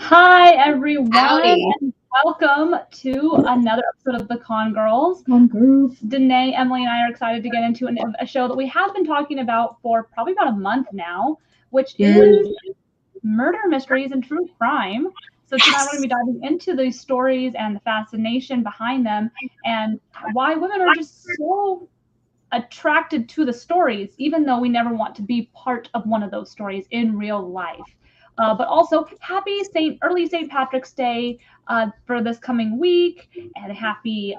Hi, everyone, Howdy. and welcome to another episode of the Con Girls. Danae, Emily, and I are excited to get into a show that we have been talking about for probably about a month now, which is murder mysteries and true crime. So tonight we're going to be diving into these stories and the fascination behind them and why women are just so attracted to the stories, even though we never want to be part of one of those stories in real life. But also, happy early St. Patrick's Day for this coming week, and happy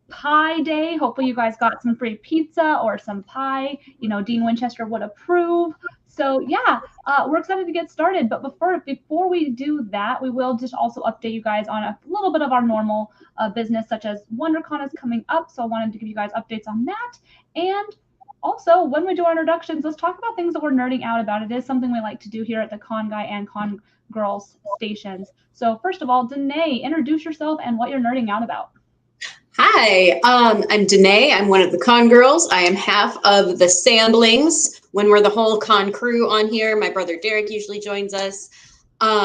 Pie Day. Hopefully, you guys got some free pizza or some pie. You know, Dean Winchester would approve. So yeah, we're excited to get started. But before we do that, we will just also update you guys on a little bit of our normal business, such as WonderCon is coming up. So I wanted to give you guys updates on that. And also, when we do our introductions, let's talk about things that we're nerding out about. It is something we like to do here at the Con Guy and Con Girls stations. So first of all, Danae, introduce yourself and what you're nerding out about. Hi, I'm Danae. I'm one of the con girls. I am half of the Samblings. When we're the whole con crew on here, my brother Derek usually joins us.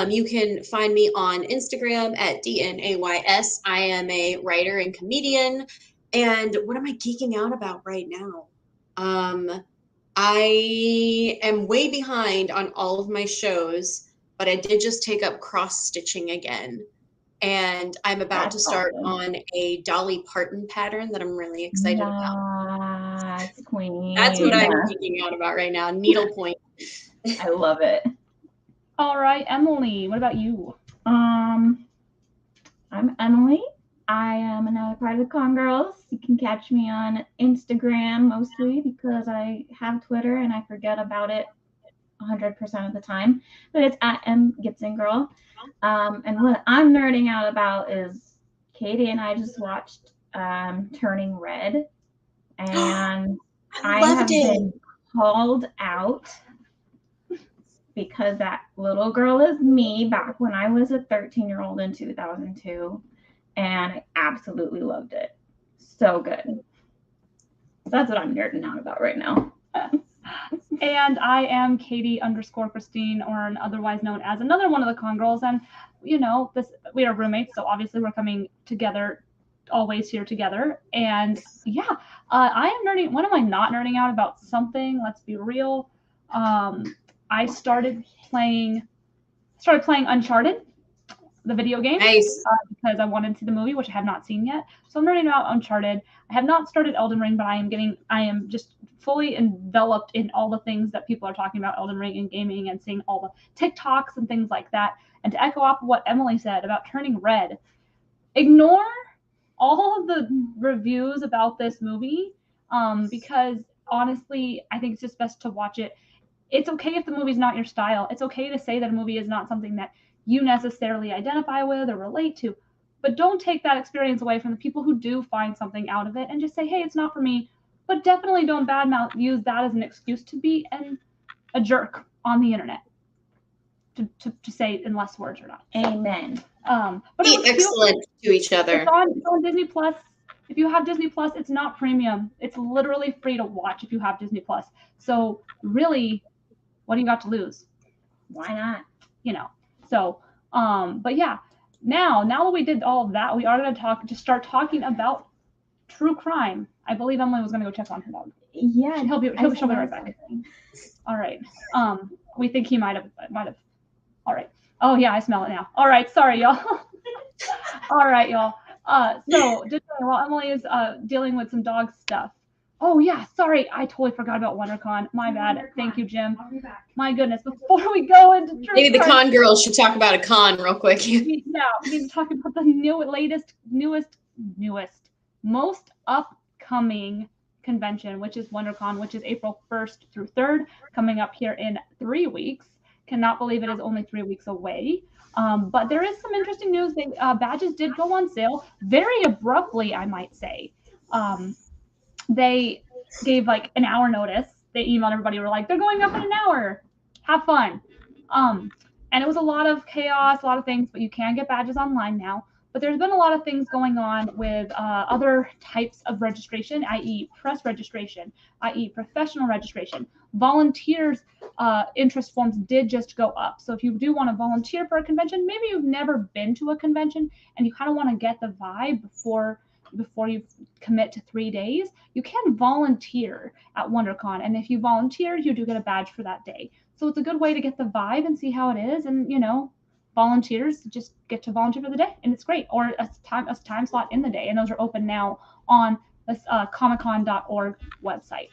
You can find me on Instagram at DNAYS. I am a writer and comedian. And what am I geeking out about right now? I am way behind on all of my shows, but I did just take up cross stitching again. And I'm about to start on a Dolly Parton pattern that I'm really excited about. That's queen. That's what I'm geeking out about right now, needlepoint. I love it. All right, Emily, what about you? I'm Emily. I am another part of the Con Girls. You can catch me on Instagram mostly because I have Twitter and I forget about it 100% of the time. But it's at mgibsongirl. And what I'm nerding out about is Katie and I just watched Turning Red, and I have been called out because that little girl is me back when I was a 13-year-old in 2002, and I absolutely loved it. So good. So that's what I'm nerding out about right now. And I am Katie_Christine, or otherwise known as another one of the Con Girls. And you know, we are roommates, so obviously we're coming together, always here together. And yeah, I am nerding. When am I not nerding out about something? Let's be real. I started playing Uncharted, the video game. Nice. Because I wanted to see the movie, which I have not seen yet. So I'm nerding out Uncharted. I have not started Elden Ring, but I am just fully enveloped in all the things that people are talking about Elden Ring and gaming and seeing all the TikToks and things like that. And to echo off of what Emily said about Turning Red, ignore all of the reviews about this movie because honestly, I think it's just best to watch it. It's okay if the movie's not your style. It's okay to say that a movie is not something that you necessarily identify with or relate to, but don't take that experience away from the people who do find something out of it and just say, hey, it's not for me. But definitely don't use that as an excuse to be a jerk on the internet. To say in less words or not. Amen. But Be excellent to each other. It's on Disney Plus. If you have Disney Plus, it's not premium. It's literally free to watch if you have Disney Plus. So really, what do you got to lose? Why not? You know. So, but yeah, now that we did all of that, we are going to start talking about true crime. I believe Emily was going to go check on her dog. Yeah, she'll be right back. All right. We think he might have. All right. Oh yeah, I smell it now. All right. Sorry, y'all. All right, y'all. So just while Emily is dealing with some dog stuff. Oh yeah, sorry, I totally forgot about WonderCon. My bad. Thank you, Jim. I'll be back. My goodness, before we go into true Maybe the crime, con girls should talk about a con real quick. we need to talk about the newest, most upcoming convention, which is WonderCon, which is April 1st through 3rd, coming up here in 3 weeks. Cannot believe it is only 3 weeks away. But there is some interesting news. Badges did go on sale very abruptly, I might say. They gave like an hour notice. They emailed everybody. Were like, they're going up in an hour. Have fun. And it was a lot of chaos, a lot of things, but you can get badges online now. But there's been a lot of things going on with other types of registration, i.e. press registration, i.e. professional registration. Volunteers' interest forms did just go up. So if you do want to volunteer for a convention, maybe you've never been to a convention and you kind of want to get the vibe before you commit to 3 days, you can volunteer at WonderCon. And if you volunteer, you do get a badge for that day. So it's a good way to get the vibe and see how it is. And, you know, volunteers just get to volunteer for the day, and it's great. Or a time slot in the day. And those are open now on the comiccon.org website.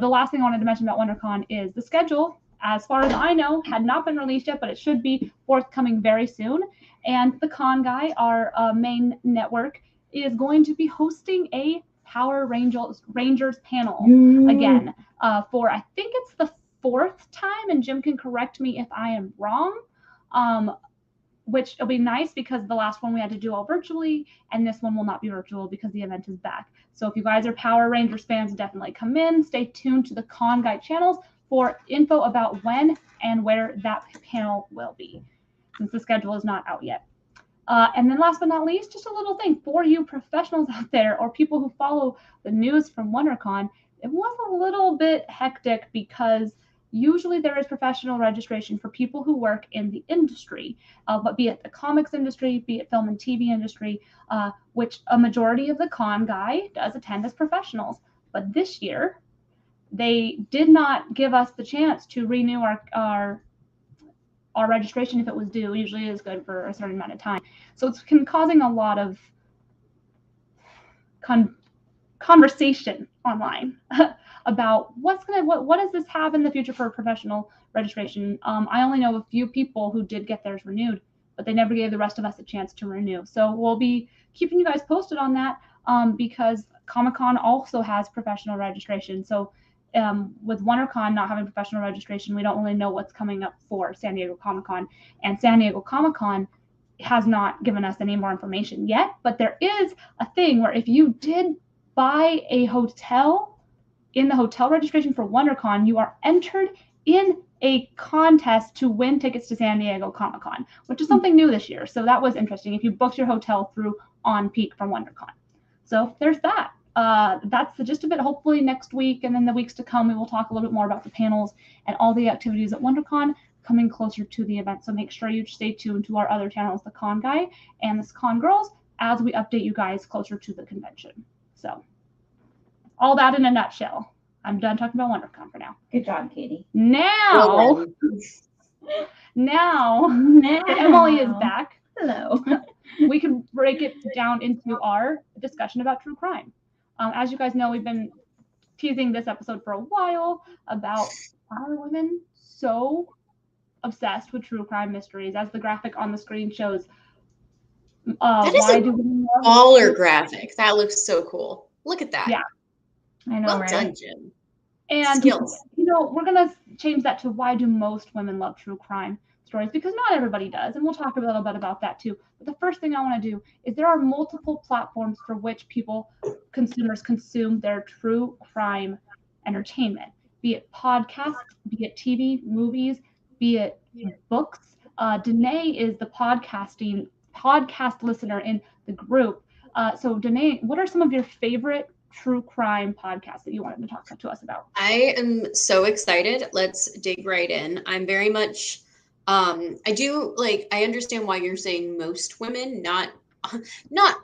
The last thing I wanted to mention about WonderCon is the schedule, as far as I know, had not been released yet, but it should be forthcoming very soon. And the Con Guy, our main network, is going to be hosting a Power Rangers panel again for, I think it's the 4th time, and Jim can correct me if I am wrong, which will be nice because the last one we had to do all virtually, and this one will not be virtual because the event is back. So if you guys are Power Rangers fans, definitely come in. Stay tuned to the Con Guy channels for info about when and where that panel will be, since the schedule is not out yet. And then last but not least, just a little thing for you professionals out there or people who follow the news from WonderCon. It was a little bit hectic because usually there is professional registration for people who work in the industry, but be it the comics industry, be it film and TV industry, which a majority of the Con Guy does attend as professionals. But this year, they did not give us the chance to renew our registration if it was due. Usually it is good for a certain amount of time. So it's causing a lot of conversation online about what does this have in the future for professional registration. I only know a few people who did get theirs renewed, but they never gave the rest of us a chance to renew. So we'll be keeping you guys posted on that because Comic-Con also has professional registration. So with WonderCon not having professional registration, we don't really know what's coming up for San Diego Comic-Con. And San Diego Comic-Con has not given us any more information yet, but there is a thing where if you did buy a hotel in the hotel registration for WonderCon, you are entered in a contest to win tickets to San Diego Comic-Con, which is something new this year. So that was interesting if you booked your hotel through On Peak from WonderCon. So there's that. That's the gist of it. Hopefully next week and then the weeks to come, we will talk a little bit more about the panels and all the activities at WonderCon coming closer to the event. So make sure you stay tuned to our other channels, the Con Guy and the Con Girls, as we update you guys closer to the convention. So all that in a nutshell. I'm done talking about WonderCon for now. Good job, Katie. Now Emily is back. Hello. We can break it down into our discussion about true crime. As you guys know, we've been teasing this episode for a while about why are women so obsessed with true crime mysteries, as the graphic on the screen shows. That is a baller graphic. That looks so cool. Look at that. Yeah, I know, well right? done, Jim. And skills. You know, we're gonna change that to why do most women love true crime stories, because not everybody does, and we'll talk a little bit about that too. But the first thing I want to do is there are multiple platforms for which consumers consume their true crime entertainment, be it podcasts, be it TV, movies, be it books. Danae is the podcast listener in the group. So Danae, what are some of your favorite true crime podcasts that you wanted to talk to us about? I am so excited. Let's dig right in. I'm very much I understand why you're saying most women, not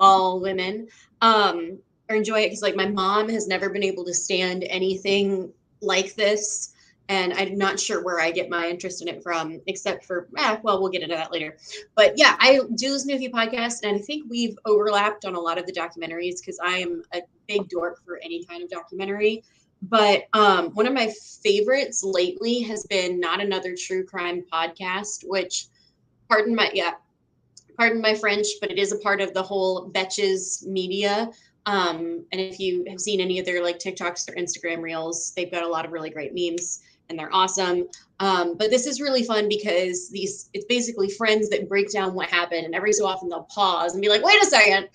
all women, or enjoy it, because like my mom has never been able to stand anything like this, and I'm not sure where I get my interest in it from, except for we'll get into that later. But yeah, I do listen to a few podcasts, and I think we've overlapped on a lot of the documentaries because I am a big dork for any kind of documentary. But one of my favorites lately has been Not Another True Crime Podcast, which, pardon my French, but it is a part of the whole Betches media. And if you have seen any of their like TikToks or Instagram reels, they've got a lot of really great memes and they're awesome. But this is really fun because it's basically friends that break down what happened, and every so often they'll pause and be like, wait a second,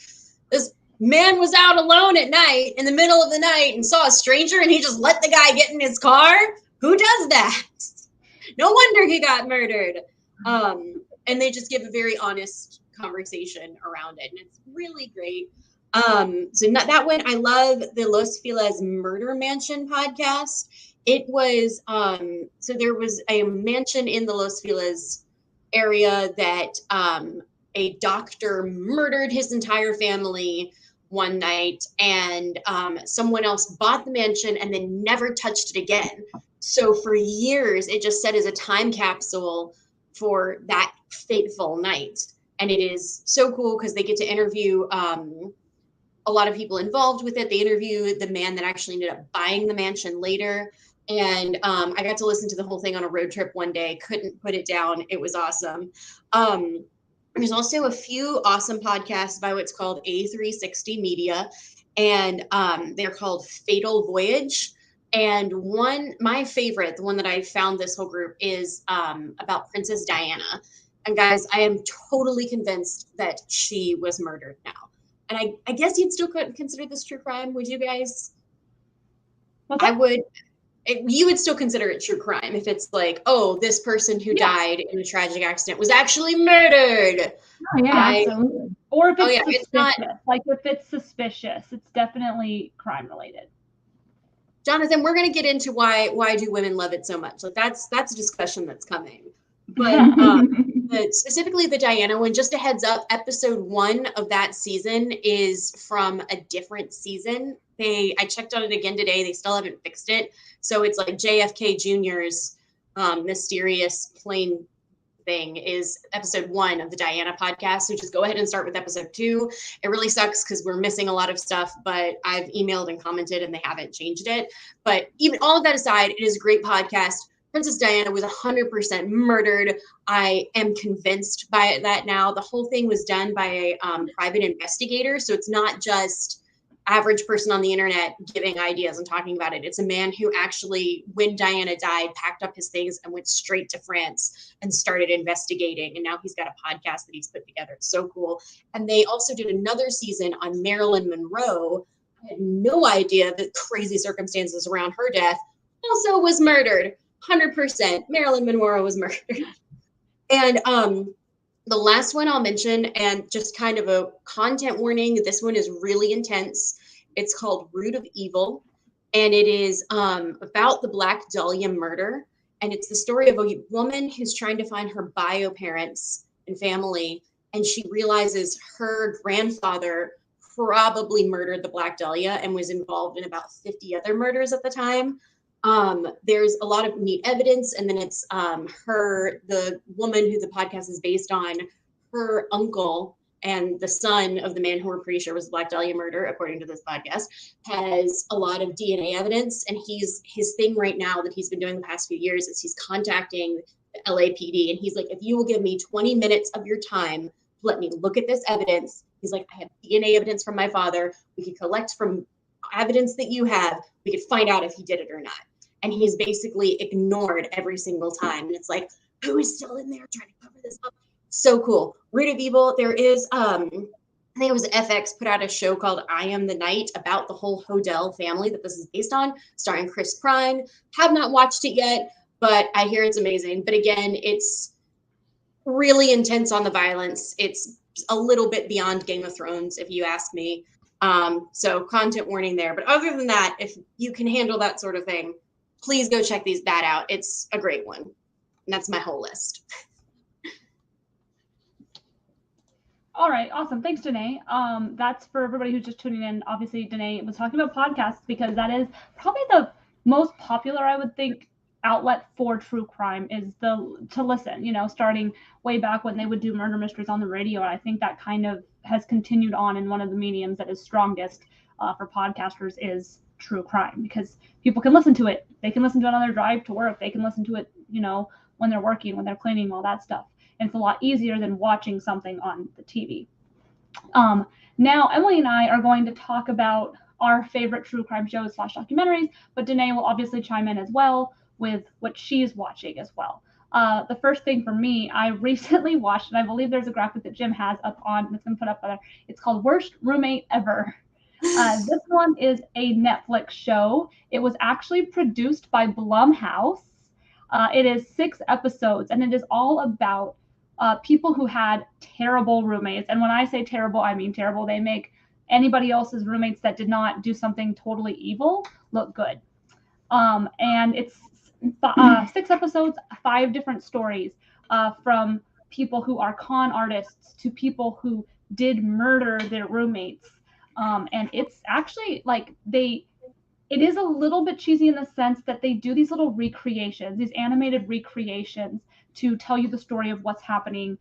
this man was out alone at night in the middle of the night and saw a stranger and he just let the guy get in his car? Who does that? No wonder he got murdered. And they just give a very honest conversation around it, and it's really great. So not that one. I love the Los Filas Murder Mansion podcast. It was so there was a mansion in the Los Feliz area that a doctor murdered his entire family one night, and someone else bought the mansion and then never touched it again. So for years, it just set as a time capsule for that fateful night. And it is so cool because they get to interview a lot of people involved with it. They interview the man that actually ended up buying the mansion later. And I got to listen to the whole thing on a road trip one day. Couldn't put it down. It was awesome. There's also a few awesome podcasts by what's called A360 Media, and they're called Fatal Voyage. And my favorite, the one that I found this whole group, is about Princess Diana. And guys, I am totally convinced that she was murdered now. And I guess you'd still consider this true crime, would you guys? I would. You would still consider it true crime if it's like, oh, this person who died in a tragic accident was actually murdered. Oh, yeah, absolutely. Or if it's suspicious. It's not, like if it's suspicious, it's definitely crime related. Jonathan, we're going to get into why do women love it so much? Like that's a discussion that's coming. But specifically the Diana one, just a heads up, episode 1 of that season is from a different season. I checked on it again today. They still haven't fixed it. So it's like JFK Jr.'s mysterious plane thing is episode 1 of the Diana podcast. So just go ahead and start with episode 2. It really sucks because we're missing a lot of stuff, but I've emailed and commented and they haven't changed it. But even all of that aside, it is a great podcast. Princess Diana was 100% murdered. I am convinced by that now. The whole thing was done by a private investigator. So it's not just average person on the internet giving ideas and talking about it. It's a man who actually, when Diana died, packed up his things and went straight to France and started investigating. And now he's got a podcast that he's put together. It's so cool. And they also did another season on Marilyn Monroe. I had no idea the crazy circumstances around her death. Also was murdered. 100%. Marilyn Monroe was murdered. And the last one I'll mention, and just kind of a content warning, this one is really intense. It's called Root of Evil, and it is about the Black Dahlia murder. And it's the story of a woman who's trying to find her bio parents and family, and she realizes her grandfather probably murdered the Black Dahlia and was involved in about 50 other murders at the time. There's a lot of neat evidence, and then it's the woman who the podcast is based on, her uncle and the son of the man who we're pretty sure was the Black Dahlia murder, according to this podcast, has a lot of DNA evidence. And his thing right now that he's been doing the past few years is he's contacting the LAPD, and he's like, if you will give me 20 minutes of your time, let me look at this evidence. He's like, I have DNA evidence from my father. We could collect from evidence that you have. We could find out if he did it or not. And he's basically ignored every single time. And it's like, who is still in there trying to cover this up? So cool. Root of Evil. There is, I think it was FX put out a show called I Am the Night about the whole Hodel family that this is based on, starring Chris Pine. Have not watched it yet, but I hear it's amazing. But again, it's really intense on the violence. It's a little bit beyond Game of Thrones, if you ask me. So content warning there. But other than that, if you can handle that sort of thing, please go check that out. It's a great one. And that's my whole list. All right, awesome. Thanks, Danae. That's for everybody who's just tuning in. Obviously, Danae was talking about podcasts because that is probably the most popular, I would think, outlet for true crime is to listen, starting way back when they would do murder mysteries on the radio. And I think that kind of has continued on in one of the mediums that is strongest for podcasters is true crime, because people can listen to it. They can listen to it on their drive to work. They can listen to it, when they're working, when they're cleaning, all that stuff. And it's a lot easier than watching something on the TV. Now, Emily and I are going to talk about our favorite true crime shows / documentaries, but Danae will obviously chime in as well with what she's watching as well. The first thing for me, I recently watched, and I believe there's a graphic that Jim has up on, that's been put up there. It's called Worst Roommate Ever. This one is a Netflix show. It was actually produced by Blumhouse. It is 6 episodes, and it is all about people who had terrible roommates. And when I say terrible, I mean terrible. They make anybody else's roommates that did not do something totally evil look good. And it's 6 episodes, 5 different stories, from people who are con artists to people who did murder their roommates. And it's actually like it is a little bit cheesy in the sense that they do these little recreations, these animated recreations to tell you the story of what's happening,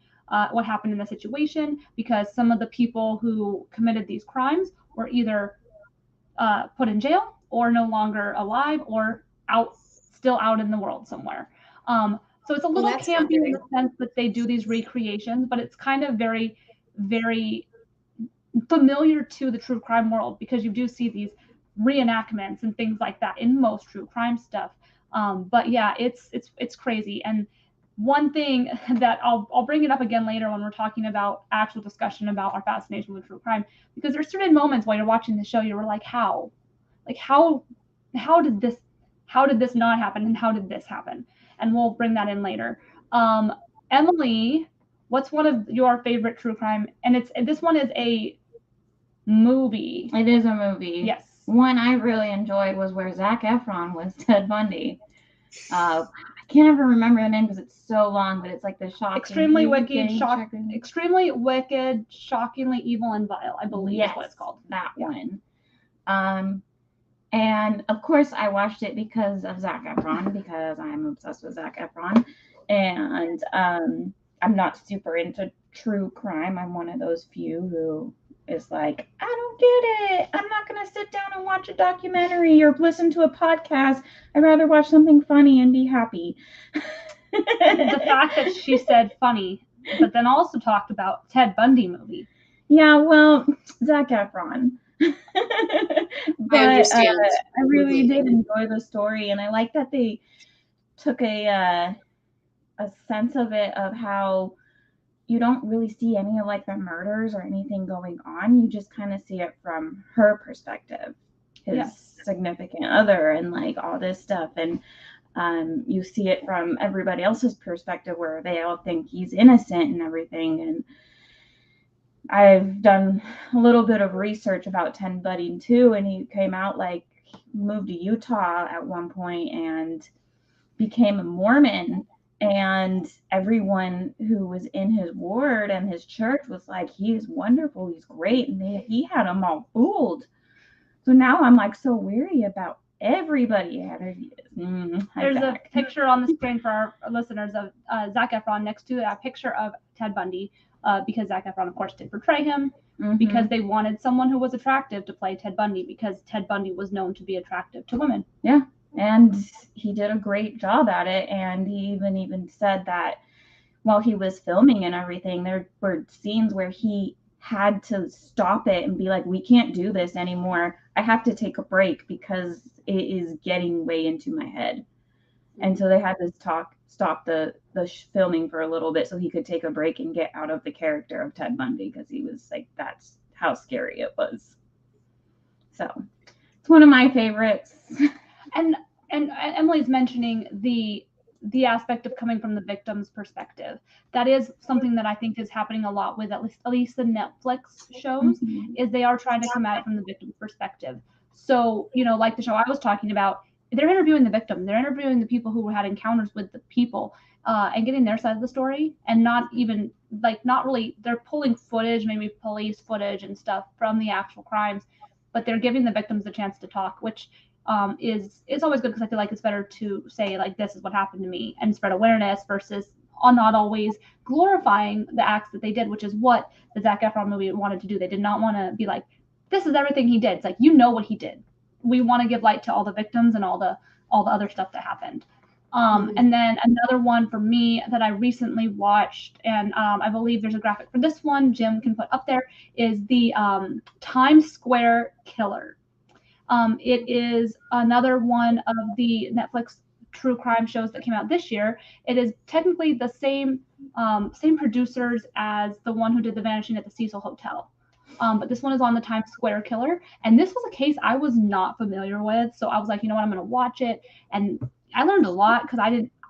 what happened in the situation, because some of the people who committed these crimes were either put in jail or no longer alive or still out in the world somewhere. So it's a little campy in the sense that they do these recreations, but it's kind of very, very familiar to the true crime world, because you do see these reenactments and things like that in most true crime stuff. But yeah, it's crazy. And one thing that I'll bring it up again later when we're talking about actual discussion about our fascination with true crime, because there's certain moments while you're watching the show you were like, how did this not happen, and how did this happen? And we'll bring that in later. Emily, what's one of your favorite true crime? And this one is a movie. It is a movie. Yes. One I really enjoyed was where Zac Efron was Ted Bundy. I can't ever remember the name because it's so long, but it's like the shocking. Extremely wicked, shockingly evil and vile, I believe is what it's called. That one. And of course I watched it because of Zac Efron, because I'm obsessed with Zac Efron. And I'm not super into true crime. I'm one of those few who is like, I don't get it. I'm not going to sit down and watch a documentary or listen to a podcast. I'd rather watch something funny and be happy. The fact that she said funny, but then also talked about Ted Bundy movie. Yeah, well, Zac Efron. But I understand. I really did enjoy the story, and I like that they took a sense of it, of how you don't really see any of like the murders or anything going on. You just kind of see it from her perspective, his significant other, and like all this stuff. And you see it from everybody else's perspective, where they all think he's innocent and everything. And I've done a little bit of research about Ted Bundy too, and he came out like moved to Utah at one point and became a Mormon. And everyone who was in his ward and his church was like, he is wonderful, he's great. And he had them all fooled. So now I'm like so weary about everybody. There's a picture on the screen for our listeners of Zac Efron next to a picture of Ted Bundy, because Zac Efron, of course, did portray him, because they wanted someone who was attractive to play Ted Bundy, because Ted Bundy was known to be attractive to women. Yeah. And he did a great job at it. And he even said that while he was filming and everything, there were scenes where he had to stop it and be like, we can't do this anymore. I have to take a break because it is getting way into my head. And so they had to stop the filming for a little bit so he could take a break and get out of the character of Ted Bundy, because he was like, that's how scary it was. So it's one of my favorites. And Emily's mentioning the aspect of coming from the victim's perspective. That is something that I think is happening a lot with at least the Netflix shows, is they are trying to come at it from the victim's perspective. So, like the show I was talking about, they're interviewing the victim. They're interviewing the people who had encounters with the people, and getting their side of the story, and not really, they're pulling footage, maybe police footage and stuff from the actual crimes, but they're giving the victims the chance to talk, which is always good, because I feel like it's better to say like, this is what happened to me, and spread awareness, versus not always glorifying the acts that they did, which is what the Zac Efron movie wanted to do. They did not want to be like, this is everything he did. It's like, what he did. We want to give light to all the victims and all the other stuff that happened. And then another one for me that I recently watched, and I believe there's a graphic for this one Jim can put up there, is the Times Square Killer. It is another one of the Netflix true crime shows that came out this year. It is technically the same producers as the one who did The Vanishing at the Cecil Hotel. But this one is on the Times Square Killer. And this was a case I was not familiar with. So I was like, I'm going to watch it. And I learned a lot, because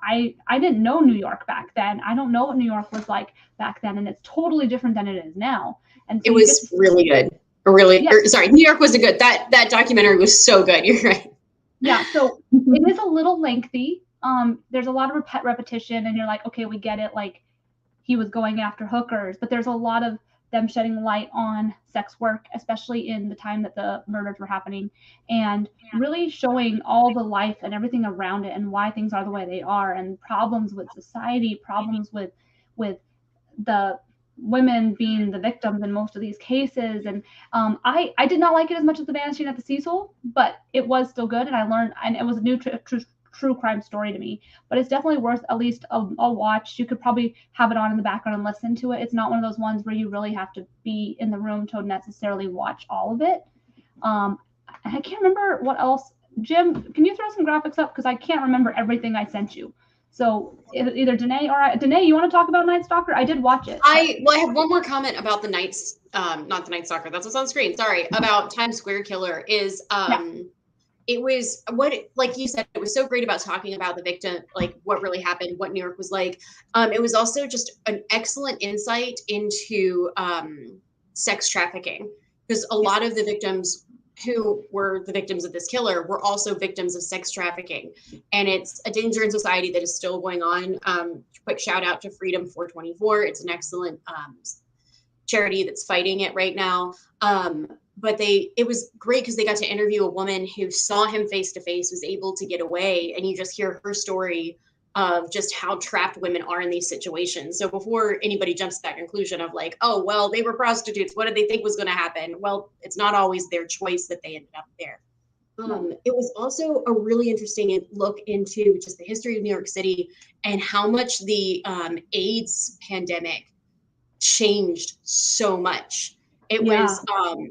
I didn't know New York back then. I don't know what New York was like back then, and it's totally different than it is now. And so it was really good. New York was that documentary was so good. You're right. Yeah, so it is a little lengthy. There's a lot of repetition, and you're like, okay, we get it. Like, he was going after hookers, but there's a lot of them shedding light on sex work, especially in the time that the murders were happening, and really showing all the life and everything around it and why things are the way they are, and problems with society, problems with the women being the victims in most of these cases. And I did not like it as much as The Vanishing at the Cecil, but it was still good, and I learned, and it was a new true crime story to me. But it's definitely worth at least a watch. You could probably have it on in the background and listen to it. It's not one of those ones where you really have to be in the room to necessarily watch all of it. I can't remember what else. Jim, can you throw some graphics up, because I can't remember everything I sent you. So either Danae or Danae, you want to talk about Night Stalker? I did watch it. I have one more comment about the not the Night Stalker. That's what's on screen. Sorry, about Times Square Killer is it was like you said, it was so great about talking about the victim, like what really happened, what New York was like. It was also just an excellent insight into sex trafficking, because a lot of the victims who were the victims of this killer were also victims of sex trafficking, and it's a danger in society that is still going on. Quick shout out to Freedom 424. It's an excellent charity that's fighting it right now. But it was great because they got to interview a woman who saw him face to face, was able to get away, and you just hear her story of just how trapped women are in these situations. So before anybody jumps to that conclusion of like, oh, well, they were prostitutes, what did they think was going to happen? Well, it's not always their choice that they ended up there. It was also a really interesting look into just the history of New York City and how much the AIDS pandemic changed so much. It was,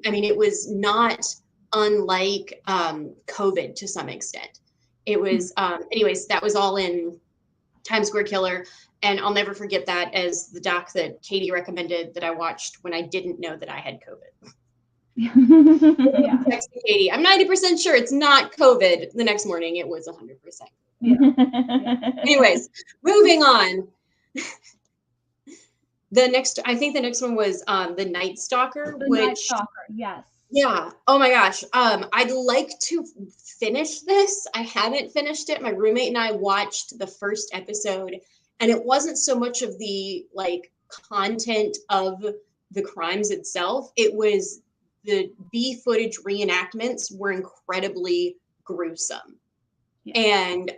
it was not unlike COVID to some extent. It was, anyways, that was all in Times Square Killer. And I'll never forget that as the doc that Katie recommended that I watched when I didn't know that I had COVID. Texting Katie, I'm 90% sure it's not COVID. The next morning, it was 100%. Anyways, moving on. I think the next one was the Night Stalker. Night Stalker, yes. Yeah. Oh my gosh. I'd like to finish this. I haven't finished it. My roommate and I watched the first episode, and it wasn't so much of the content of the crimes itself. It was the B footage reenactments were incredibly gruesome. Yeah. And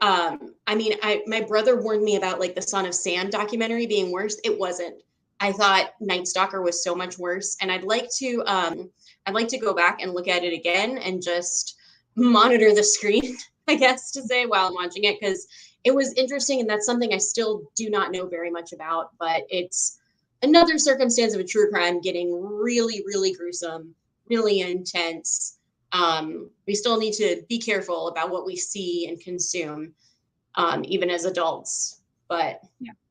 my brother warned me about the Son of Sam documentary being worse. It wasn't. I thought Night Stalker was so much worse, and I'd like to go back and look at it again and just monitor the screen, I guess, to say, while I'm watching it, because it was interesting, and that's something I still do not know very much about, but it's another circumstance of a true crime getting really, really gruesome, really intense. We still need to be careful about what we see and consume, even as adults, but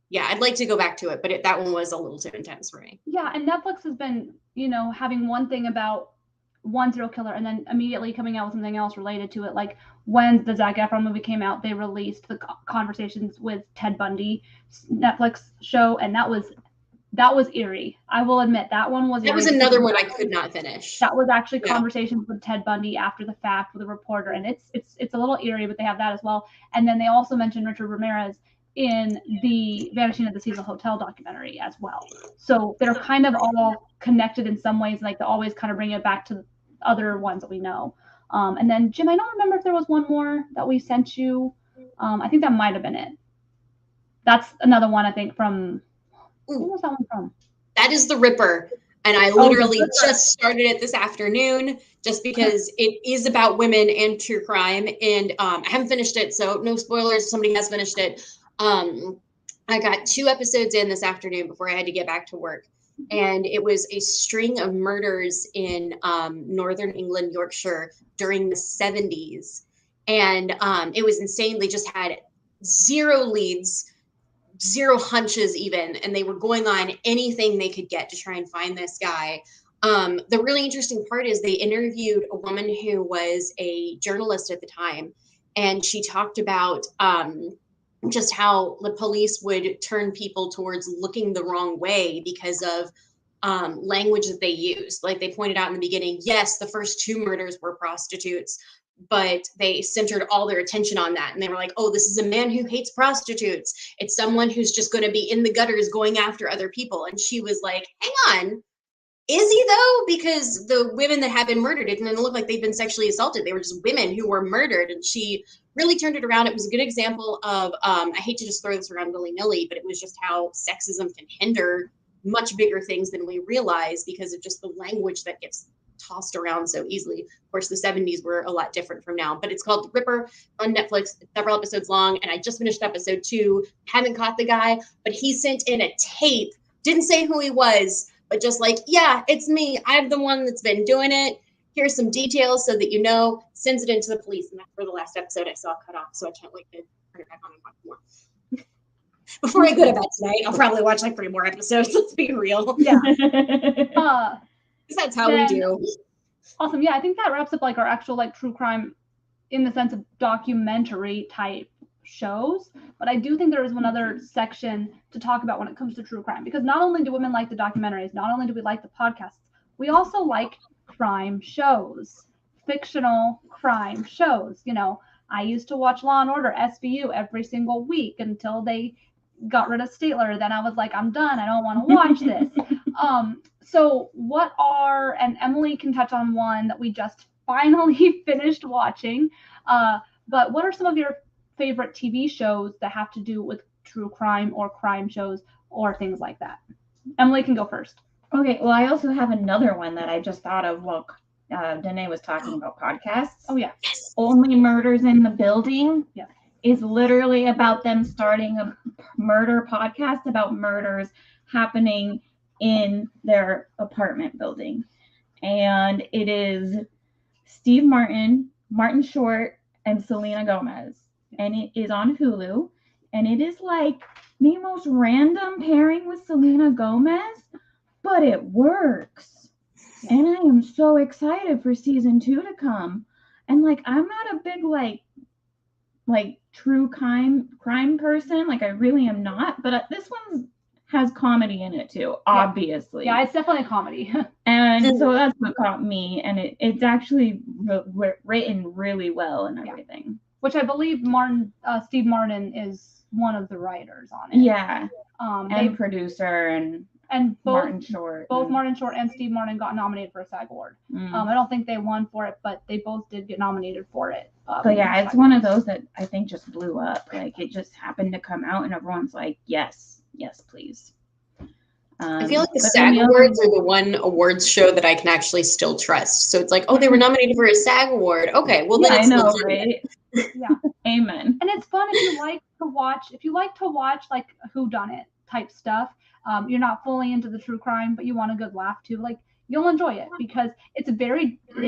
yeah, I'd like to go back to it, but that one was a little too intense for me. Yeah, and Netflix has been, having one thing about one serial killer and then immediately coming out with something else related to it. Like when the Zac Efron movie came out, they released the Conversations with Ted Bundy Netflix show, and that was eerie. I will admit that one was. That was another one I could not finish. That was actually Conversations with Ted Bundy after the fact with a reporter, and it's a little eerie, but they have that as well. And then they also mentioned Richard Ramirez in the Vanishing at the Cecil Hotel documentary as well. So they're kind of all connected in some ways, they always kind of bring it back to other ones that we know. And then Jim, I don't remember if there was one more that we sent you. I think that might have been it. That's another one, I think, from who was that one from? That is The Ripper. And I literally just started it this afternoon just because it is about women and true crime. And I haven't finished it, so no spoilers. Somebody has finished it. I got 2 episodes in this afternoon before I had to get back to work. And it was a string of murders in northern England, Yorkshire during the 70s. And it was insane. They just had 0 leads, 0 hunches even, and they were going on anything they could get to try and find this guy. The really interesting part is they interviewed a woman who was a journalist at the time, and she talked about just how the police would turn people towards looking the wrong way because of language that they used. Like they pointed out in the beginning, yes, the first 2 murders were prostitutes, but they centered all their attention on that. And they were like, oh, this is a man who hates prostitutes. It's someone who's just going to be in the gutters going after other people. And she was like, hang on, is he though? Because the women that have been murdered, it didn't look like they've been sexually assaulted. They were just women who were murdered. And she really turned it around. It was a good example of, I hate to just throw this around willy-nilly, but it was just how sexism can hinder much bigger things than we realize because of just the language that gets tossed around so easily. Of course, the 70s were a lot different from now, but it's called The Ripper on Netflix. It's several episodes long, and I just finished episode 2. Haven't caught the guy, but he sent in a tape, didn't say who he was, but just like, yeah, it's me. I'm the one that's been doing it. Here's some details so that you know, sends it into the police. And that's for the last episode I saw cut off, so I can't wait to turn it back on and watch more. Before I go to bed tonight, I'll probably watch like 3 more episodes. Let's be real. Yeah. That's how we do. Awesome. Yeah, I think that wraps up like our actual like true crime in the sense of documentary type shows. But I do think there is one other section to talk about when it comes to true crime, because not only do women like the documentaries, not only do we like the podcasts, we also like crime shows, fictional crime shows. You know, I used to watch Law and Order SVU every single week until they got rid of Statler. Then I was like, I'm done. I don't want to watch this. So what are, and Emily can touch on one that we just finally finished watching, but what are some of your favorite TV shows that have to do with true crime or crime shows or things like that? Emily can go first. Okay, well, I also have another one that I just thought of while Danae was talking about podcasts. Oh, yeah. Yes. Only Murders in the Building. Yeah. Is literally about them starting a murder podcast about murders happening in their apartment building. And it is Steve Martin, Martin Short, and Selena Gomez. And it is on Hulu. And it is like the most random pairing with Selena Gomez, but it works. And I am so excited for season 2 to come. And like, I'm not a big like true crime person. Like I really am not, but this one has comedy in it too, obviously. Yeah, it's definitely a comedy. And so that's what caught me, and it's actually written really well and everything. Which I believe Steve Martin is one of the writers on it. Yeah. And producer and both Martin Short. Both Martin Short and Steve Martin got nominated for a SAG award. I don't think they won for it, but they both did get nominated for it. But yeah, it's one of those that I think just blew up. Like it just happened to come out and everyone's like, yes, please. I feel like the SAG Awards are the one awards show that I can actually still trust. So it's like, oh, they were nominated for a SAG Award. Okay, well then yeah, it's I know, legitimate. right? Yeah. Amen. And it's fun if you like to watch like whodunit type stuff. You're not fully into the true crime, but you want a good laugh too. Like you'll enjoy it because it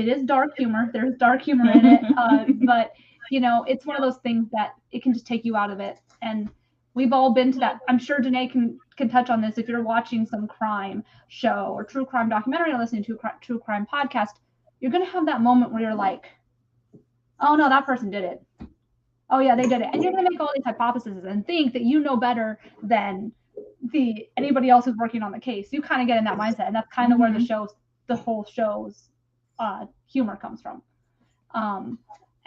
is dark humor. There's dark humor in it. But you know, it's one of those things that it can just take you out of it. And we've all been to that. I'm sure Danae can touch on this. If you're watching some crime show or true crime documentary or listening to a true crime podcast, you're going to have that moment where you're like, oh no, that person did it. Oh yeah, they did it. And you're going to make all these hypotheses and think that you know better than anybody else who's working on the case. You kind of get in that mindset, and that's kind of where the whole show's humor comes from.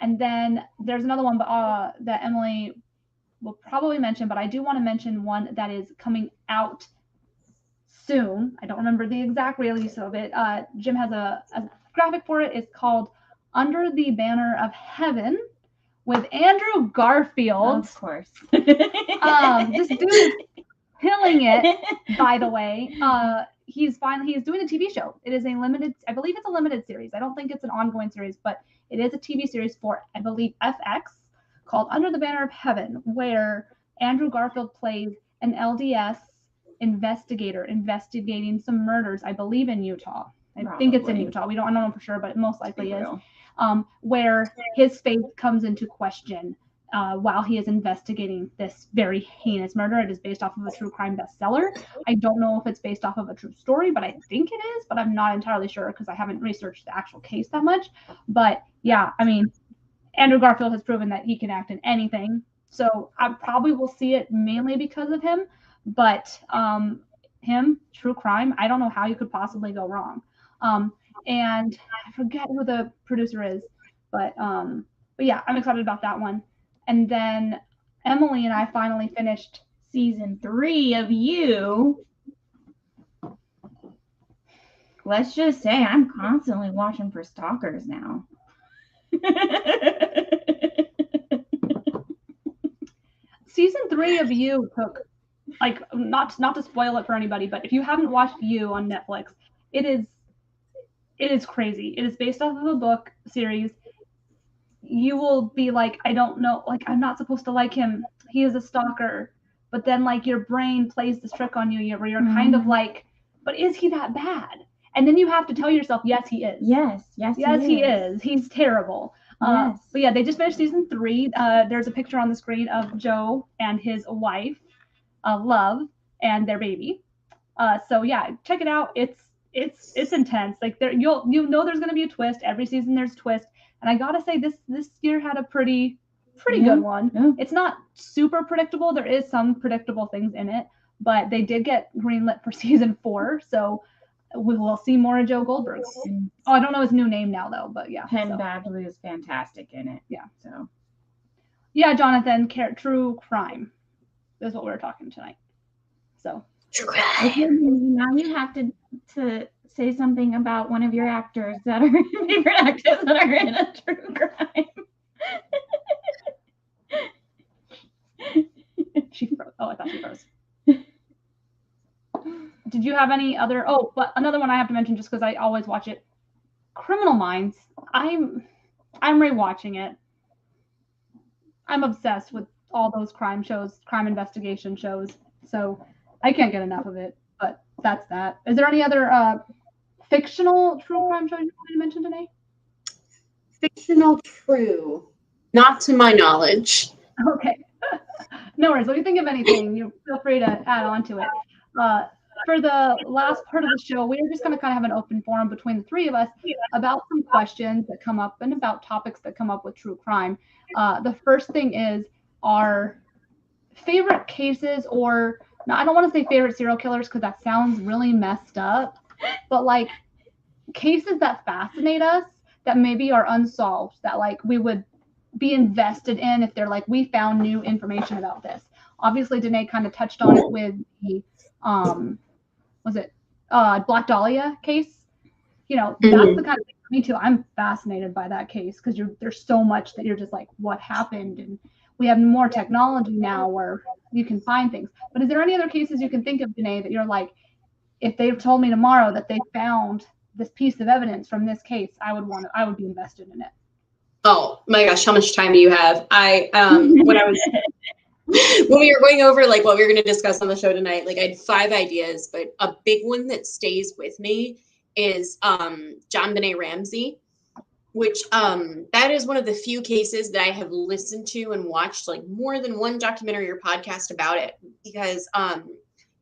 And then there's another one that Emily will probably mention, but I do want to mention one that is coming out soon. I don't remember the exact release of it. Jim has a graphic for it. It's called Under the Banner of Heaven with Andrew Garfield. Of course. This dude is killing it, by the way. He's doing a TV show. It is I believe it's a limited series. I don't think it's an ongoing series, but it is a TV series for, I believe, FX called Under the Banner of Heaven, where Andrew Garfield plays an LDS investigator investigating some murders, I believe in Utah. I think it's in Utah. I don't know for sure, but it most likely is. Where his faith comes into question while he is investigating this very heinous murder. It is based off of a true crime bestseller. I don't know if it's based off of a true story, but I think it is, but I'm not entirely sure because I haven't researched the actual case that much. But yeah, I mean, Andrew Garfield has proven that he can act in anything. So I probably will see it mainly because of him. But him, true crime, I don't know how you could possibly go wrong. And I forget who the producer is, but yeah, I'm excited about that one. And then Emily and I finally finished season 3 of You. Let's just say I'm constantly watching for stalkers now. Season 3 of You took, like, not to spoil it for anybody, but if you haven't watched You on Netflix, it is crazy. It is based off of a book series. You will be like, I don't know, like, I'm not supposed to like him. He is a stalker. But then, like, your brain plays this trick on you where you're kind of like, but is he that bad? And then you have to tell yourself, yes, he is. Yes, he is. He's terrible. Yes. But yeah, they just finished season 3. There's a picture on the screen of Joe and his wife, Love, and their baby. So yeah, check it out. It's intense. Like you'll know there's gonna be a twist. Every season there's a twist. And I gotta say this year had a pretty good one. Yeah. It's not super predictable. There is some predictable things in it, but they did get greenlit for season 4. So we will see more of Joe Goldberg. Oh, I don't know his new name now though, but yeah. Penn Badgley is fantastic in it. Yeah. So. Yeah, Jonathan, true crime is what we're talking tonight. So. True crime. Okay, now you have to say something about one of your actors that are your favorite actors that are in a true crime. She froze. Oh, I thought she froze. Did you have any other? Oh, but another one I have to mention just because I always watch it. Criminal Minds. I'm rewatching it. I'm obsessed with all those crime shows, crime investigation shows. So I can't get enough of it. But that's that. Is there any other fictional true crime shows you wanted to mention today? Fictional true. Not to my knowledge. Okay. No worries. When you think of anything, you feel free to add on to it. For the last part of the show, we're just going to kind of have an open forum between the three of us about some questions that come up and about topics that come up with true crime. The first thing is our favorite cases, or no, I don't want to say favorite serial killers because that sounds really messed up, but like cases that fascinate us that maybe are unsolved, that like we would be invested in if they're like, we found new information about this. Obviously, Danae kind of touched on it with the Black Dahlia case. You know, that's the kind of thing for me too. I'm fascinated by that case because there's so much that you're just like, what happened? And we have more technology now where you can find things. But is there any other cases you can think of, Danae, that you're like, if they told me tomorrow that they found this piece of evidence from this case, I would be invested in it. Oh my gosh, how much time do you have? When we were going over like what we were going to discuss on the show tonight, like I had 5 ideas, but a big one that stays with me is Jonbenet Ramsay, which that is one of the few cases that I have listened to and watched like more than one documentary or podcast about it, because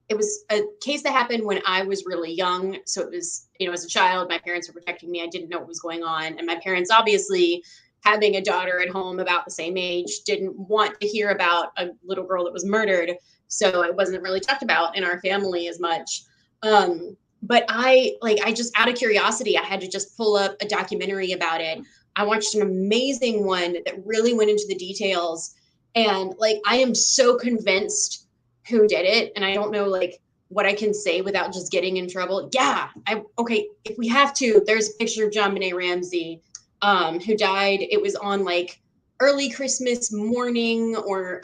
it was a case that happened when I was really young. So it was, as a child, my parents were protecting me. I didn't know what was going on. And my parents, obviously, having a daughter at home about the same age, didn't want to hear about a little girl that was murdered. So it wasn't really talked about in our family as much. But I just, out of curiosity, I had to just pull up a documentary about it. I watched an amazing one that really went into the details. And like, I am so convinced who did it. And I don't know like what I can say without just getting in trouble. Yeah. Okay. If we have to, there's a picture of Jonbenet Ramsay, who died. It was on like early Christmas morning, or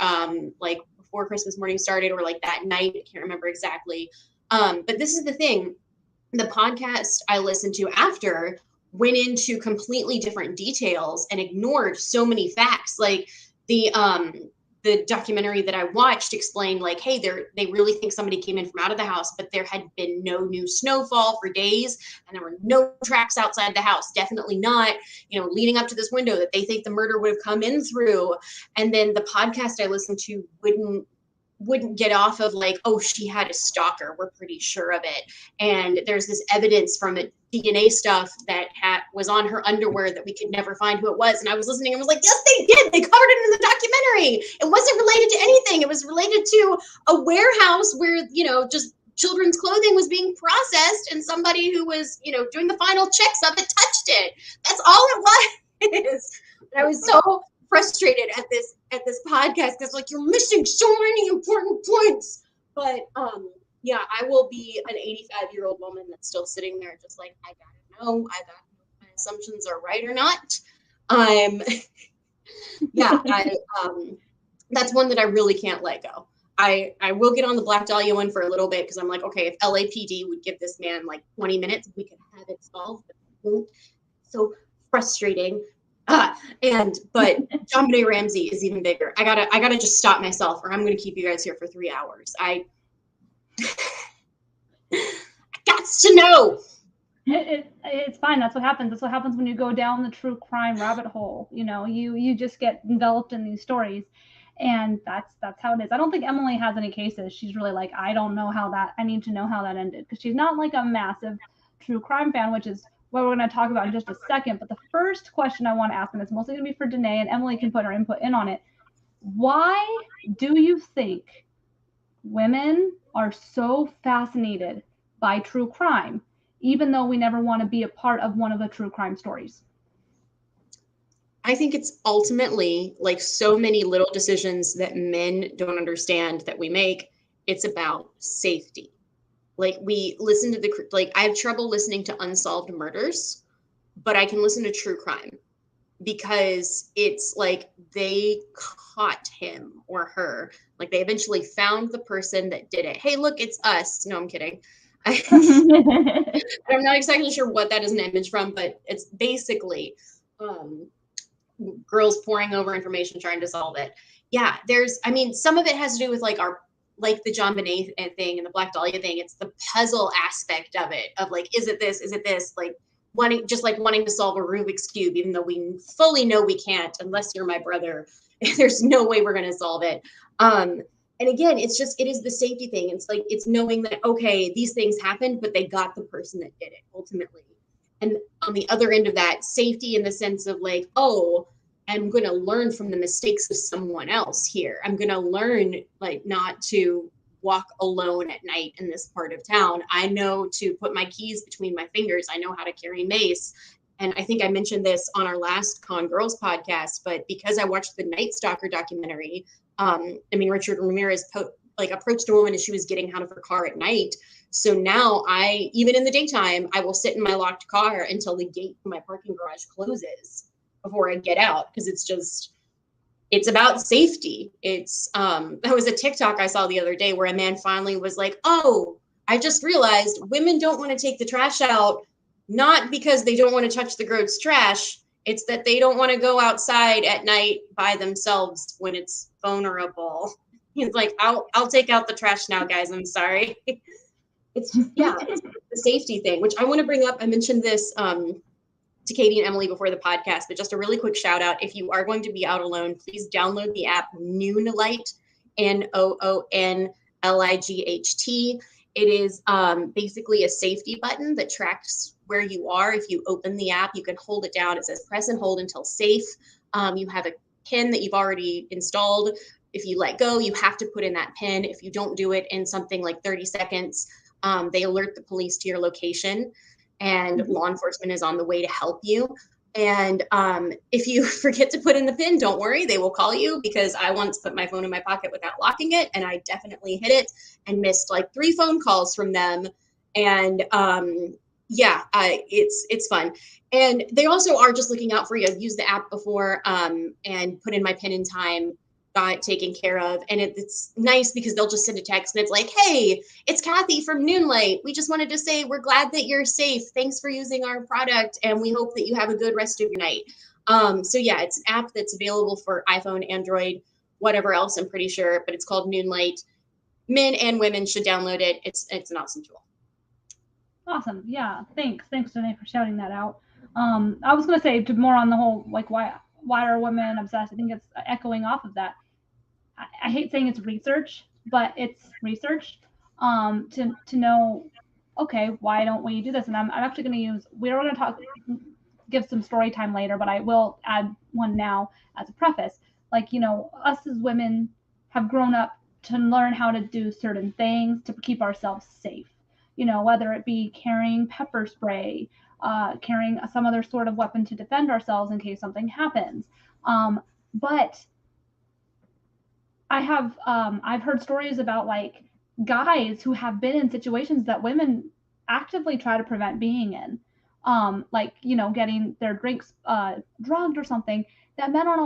like before Christmas morning started, or like that night. I can't remember exactly. But this is the thing. The podcast I listened to after went into completely different details and ignored so many facts. Like the documentary that I watched explained like, hey, they really think somebody came in from out of the house, but there had been no new snowfall for days, and there were no tracks outside the house. Definitely not, leading up to this window that they think the murder would have come in through. And then the podcast I listened to wouldn't get off of like, oh, she had a stalker. We're pretty sure of it. And there's this evidence from the DNA stuff that was on her underwear that we could never find who it was. And I was listening and was like, yes, they did. They covered it in the documentary. It wasn't related to anything. It was related to a warehouse where, you know, just children's clothing was being processed and somebody who was, you know, doing the final checks of it touched it. That's all it was. And I was so frustrated at this podcast because like you're missing so many important points. But yeah, I will be an 85-year-old woman that's still sitting there just like, I gotta know if my assumptions are right or not. That's one that I really can't let go. I will get on the Black Dahlia one for a little bit because I'm like, okay, if LAPD would give this man like 20 minutes, we could have it solved. But they won't. So frustrating. But Jonbenet Ramsay is even bigger. I gotta just stop myself, or I'm gonna keep you guys here for 3 hours. I got to know. It's fine. That's what happens. That's what happens when you go down the true crime rabbit hole. You know, you just get enveloped in these stories, and that's how it is. I don't think Emily has any cases. She's really like, I need to know how that ended, because she's not like a massive true crime fan, which is what we're going to talk about in just a second. But the first question I want to ask, and it's mostly going to be for Danae, and Emily can put her input in on it. Why do you think women are so fascinated by true crime, even though we never want to be a part of one of the true crime stories? I think it's ultimately like so many little decisions that men don't understand that we make. It's about safety. Like we listen to I have trouble listening to unsolved murders, but I can listen to true crime because it's like they caught him or her. Like they eventually found the person that did it. Hey, look, it's us. No, I'm kidding. I'm not exactly sure what that is an image from, but it's basically girls poring over information, trying to solve it. Yeah, some of it has to do with like the Jonbenet thing and the Black Dahlia thing. It's the puzzle aspect of it, of like, is it this? Is it this? Like wanting to solve a Rubik's Cube, even though we fully know we can't, unless you're my brother. There's no way we're going to solve it. And again, it is the safety thing. It's like, it's knowing that, okay, these things happened, but they got the person that did it ultimately. And on the other end of that, safety in the sense of like, oh, I'm going to learn from the mistakes of someone else here. I'm going to learn like not to walk alone at night in this part of town. I know to put my keys between my fingers. I know how to carry mace. And I think I mentioned this on our last Con Girls podcast, but because I watched the Night Stalker documentary, Richard Ramirez approached a woman as she was getting out of her car at night. So now even in the daytime, I will sit in my locked car until the gate to my parking garage closes before I get out, because it's about safety. That was a TikTok I saw the other day where a man finally was like, oh, I just realized women don't want to take the trash out, not because they don't want to touch the gross trash. It's that they don't want to go outside at night by themselves when it's vulnerable. He's like, I'll take out the trash now, guys. I'm sorry. It's the safety thing, which I want to bring up. I mentioned this to Katie and Emily before the podcast, but just a really quick shout out. If you are going to be out alone, please download the app Noonlight, Noonlight. It is basically a safety button that tracks where you are. If you open the app, you can hold it down. It says press and hold until safe. You have a pin that you've already installed. If you let go, you have to put in that pin. If you don't do it in something like 30 seconds, they alert the police to your location, and law enforcement is on the way to help you. And if you forget to put in the pin, don't worry, they will call you, because I once put my phone in my pocket without locking it, and I definitely hit it and missed like 3 phone calls from them. And it's fun. And they also are just looking out for you. I've used the app before and put in my pin in time, got it taken care of. And it's nice because they'll just send a text and it's like, hey, it's Kathy from Noonlight. We just wanted to say we're glad that you're safe. Thanks for using our product, and we hope that you have a good rest of your night. It's an app that's available for iPhone, Android, whatever else, I'm pretty sure, but it's called Noonlight. Men and women should download it. It's an awesome tool. Awesome. Yeah. Thanks, Danae, for shouting that out. I was going to say more on the whole, like, why are women obsessed? I think it's echoing off of that. I hate saying it's research, but it's research to know, okay, why don't we do this? And I'm actually going to we're going to talk, give some story time later, but I will add one now as a preface. Like, you know, us as women have grown up to learn how to do certain things to keep ourselves safe. You know, whether it be carrying pepper spray, carrying some other sort of weapon to defend ourselves in case something happens. But I've heard stories about like guys who have been in situations that women actively try to prevent being in, like, you know, getting their drinks drugged or something that men aren't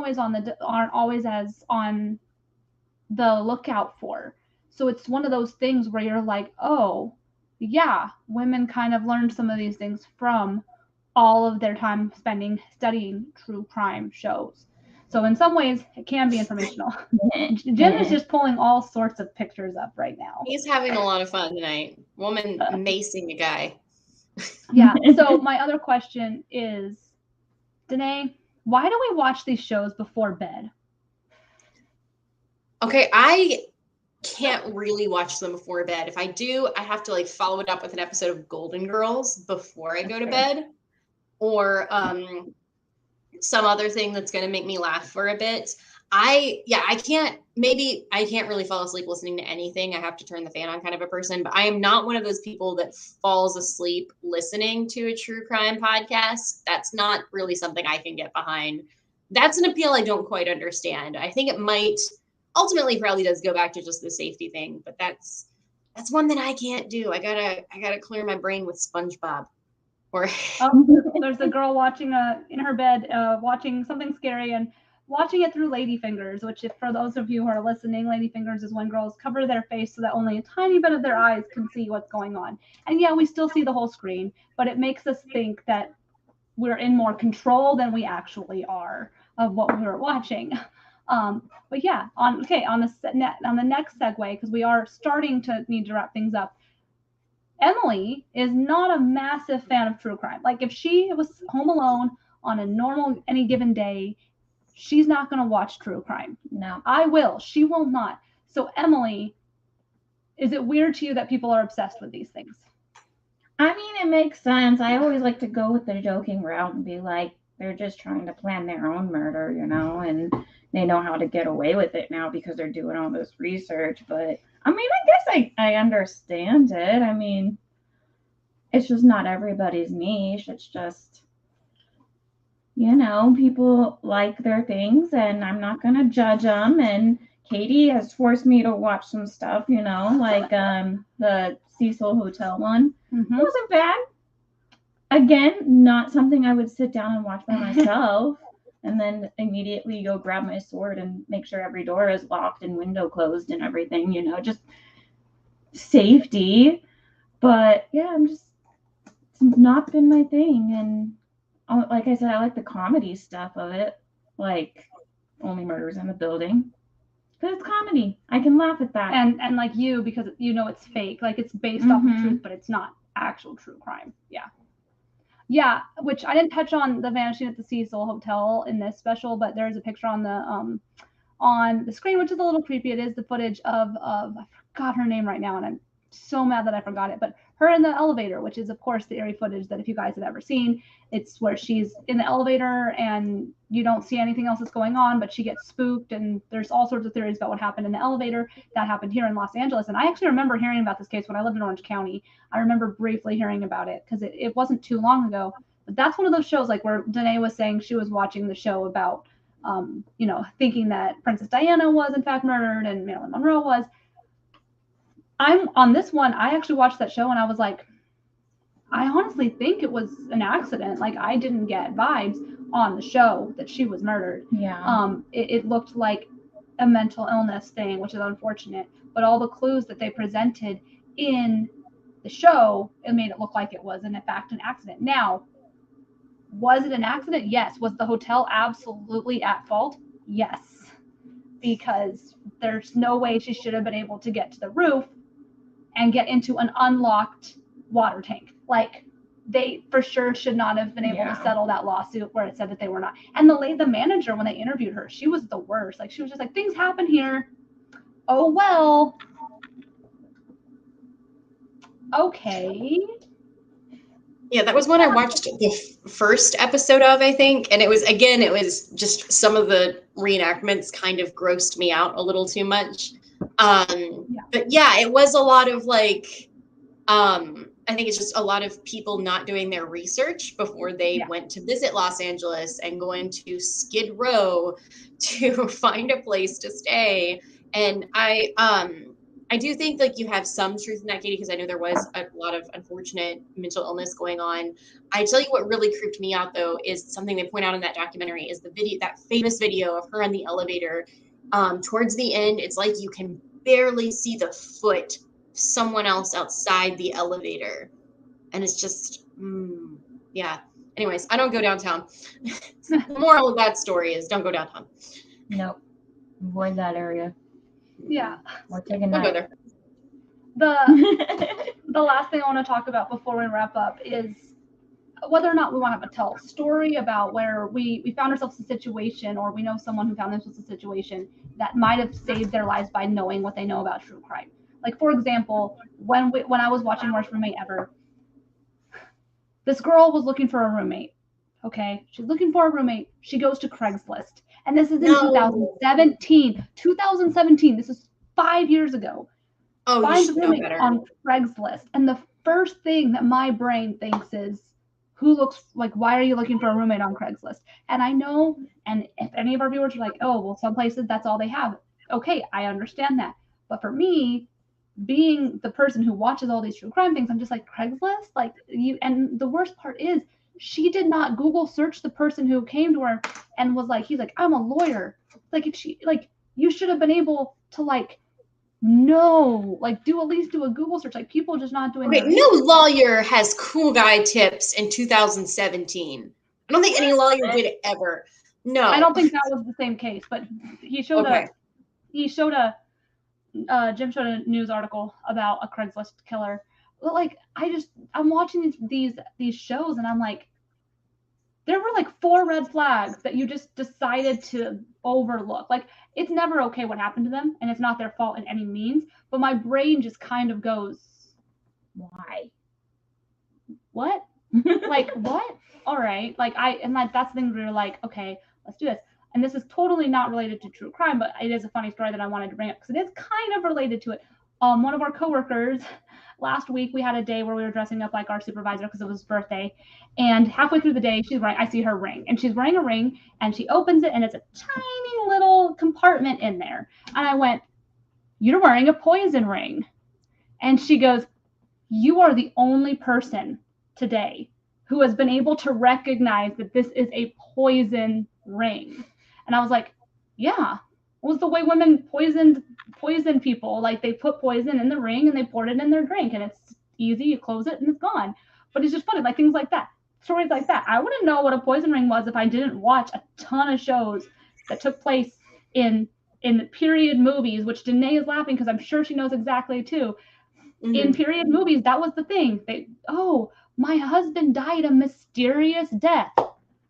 always as on the lookout for. So it's one of those things where you're like, oh yeah, women kind of learned some of these things from all of their time studying true crime shows. So in some ways, it can be informational. Jim is just pulling all sorts of pictures up right now. He's having a lot of fun tonight. Woman macing a guy. Yeah. So my other question is, Danae, why do we watch these shows before bed? Okay, I can't really watch them before bed. If I do, I have to like follow it up with an episode of Golden Girls before I go to bed, or some other thing that's going to make me laugh for a bit. I can't really fall asleep listening to anything. I have to turn the fan on kind of a person, but I am not one of those people that falls asleep listening to a true crime podcast. That's not really something I can get behind. That's an appeal I don't quite understand. I think it might ultimately probably does go back to just the safety thing, but that's one that I can't do. I gotta clear my brain with SpongeBob. Or there's a girl watching in her bed watching something scary and watching it through ladyfingers, which, if for those of you who are listening, ladyfingers is when girls cover their face so that only a tiny bit of their eyes can see what's going on. And yeah, we still see the whole screen, but it makes us think that we're in more control than we actually are of what we're watching. But yeah, on the next segue, because we are starting to need to wrap things up. Emily is not a massive fan of true crime. Like, if she was home alone on a normal any given day, she's not going to watch true crime. No. I will. She will not. So Emily, is it weird to you that people are obsessed with these things? I mean, it makes sense. I always like to go with the joking route and be like, they're just trying to plan their own murder, you know, and they know how to get away with it now because they're doing all this research. But I mean, I guess I understand it. I mean, it's just not everybody's niche. It's just, you know, people like their things, and I'm not going to judge them. And Katie has forced me to watch some stuff, you know, like the Cecil Hotel one. Mm-hmm. It wasn't bad. Again, not something I would sit down and watch by myself and then immediately go grab my sword and make sure every door is locked and window closed and everything, you know, just safety. But yeah, it's not been my thing. And like I said, I like the comedy stuff of it, like Only Murders in the Building. But it's comedy. I can laugh at that. And like you, because you know it's fake, like it's based off of truth, but it's not actual true crime. Yeah, which I didn't touch on the Vanishing at the Cecil Hotel in this special, but there's a picture on the screen, which is a little creepy. It is the footage of I forgot her name right now, and I'm so mad that I forgot it, but her in the elevator, which is of course the eerie footage that if you guys have ever seen, it's where she's in the elevator and you don't see anything else that's going on, but she gets spooked, and there's all sorts of theories about what happened in the elevator. That happened here in Los Angeles, and I actually remember hearing about this case when I lived in Orange County. I remember briefly hearing about it because it wasn't too long ago, but that's one of those shows like where Danae was saying she was watching the show about you know, thinking that Princess Diana was in fact murdered and Marilyn Monroe was. I'm on this one, I actually watched that show and I was like, I honestly think it was an accident. Like, I didn't get vibes on the show that she was murdered. Yeah. It looked like a mental illness thing, which is unfortunate, but all the clues that they presented in the show, it made it look like it was in fact an accident. Now, was it an accident? Yes. Was the hotel absolutely at fault? Yes. Because there's no way she should have been able to get to the roof and get into an unlocked water tank. Like, they for sure should not have been able to settle that lawsuit where it said that they were not. And the manager, when they interviewed her, she was the worst. Like, she was just like, things happen here. Oh, well. Okay. Yeah, that was one I watched the first episode of, I think. And it was just some of the reenactments kind of grossed me out a little too much. But yeah, it was a lot of like, I think it's just a lot of people not doing their research before they went to visit Los Angeles and going to Skid Row to find a place to stay. And I do think like you have some truth in that, Katie, because I know there was a lot of unfortunate mental illness going on. I tell you what really creeped me out though is something they point out in that documentary is the video, that famous video of her in the elevator. Towards the end, it's like you can barely see the foot of someone else outside the elevator, and it's just yeah. Anyways, I don't go downtown. The moral of that story is don't go downtown. Nope. Avoid that area. Yeah. Or take a Don't go night. there. The last thing I want to talk about before we wrap up is whether or not we want to tell a story about where we found ourselves in a situation, or we know someone who found themselves in a situation that might have saved their lives by knowing what they know about true crime. Like, for example, when I was watching Worst Roommate Ever, this girl was looking for a roommate. Okay, she's looking for a roommate. She goes to Craigslist, and this is in 2017. 2017. This is 5 years ago. Oh, Finds you a should know roommate better. on Craigslist, and the first thing that my brain thinks is, who looks like, why are you looking for a roommate on Craigslist? And I know, and if any of our viewers are like, oh, well, some places that's all they have. Okay, I understand that. But for me, being the person who watches all these true crime things, I'm just like, Craigslist? Like, you, and the worst part is, she did not Google search the person who came to her and was like, he's like, I'm a lawyer. Like, if she, like, you should have been able to, like, no, like, at least do a Google search. Like, people just not doing. Okay, no lawyer has cool guy tips in 2017. I don't think any lawyer did it ever. No, I don't think that was the same case, but he showed Jim showed a news article about a Craigslist killer. But like, I'm watching these shows, and I'm like, there were like 4 red flags that you just decided to overlook. Like, it's never okay what happened to them, and it's not their fault in any means. But my brain just kind of goes, why? What? Like, what? All right. Like, that's the thing where you're like, okay, let's do this. And this is totally not related to true crime, but it is a funny story that I wanted to bring up because it is kind of related to it. One of our coworkers, last week, we had a day where we were dressing up like our supervisor because it was his birthday. And halfway through the day, I see her ring, and she's wearing a ring, and she opens it, and it's a tiny little compartment in there. And I went, you're wearing a poison ring. And she goes, you are the only person today who has been able to recognize that this is a poison ring. And I was like, yeah, it was the way women poisoned people. Like, they put poison in the ring and they poured it in their drink, and it's easy, you close it and it's gone. But it's just funny, like, things like that, stories like that. I wouldn't know what a poison ring was if I didn't watch a ton of shows that took place in period movies, which Danae is laughing because I'm sure she knows exactly too. Mm-hmm. In period movies, that was the thing. My husband died a mysterious death.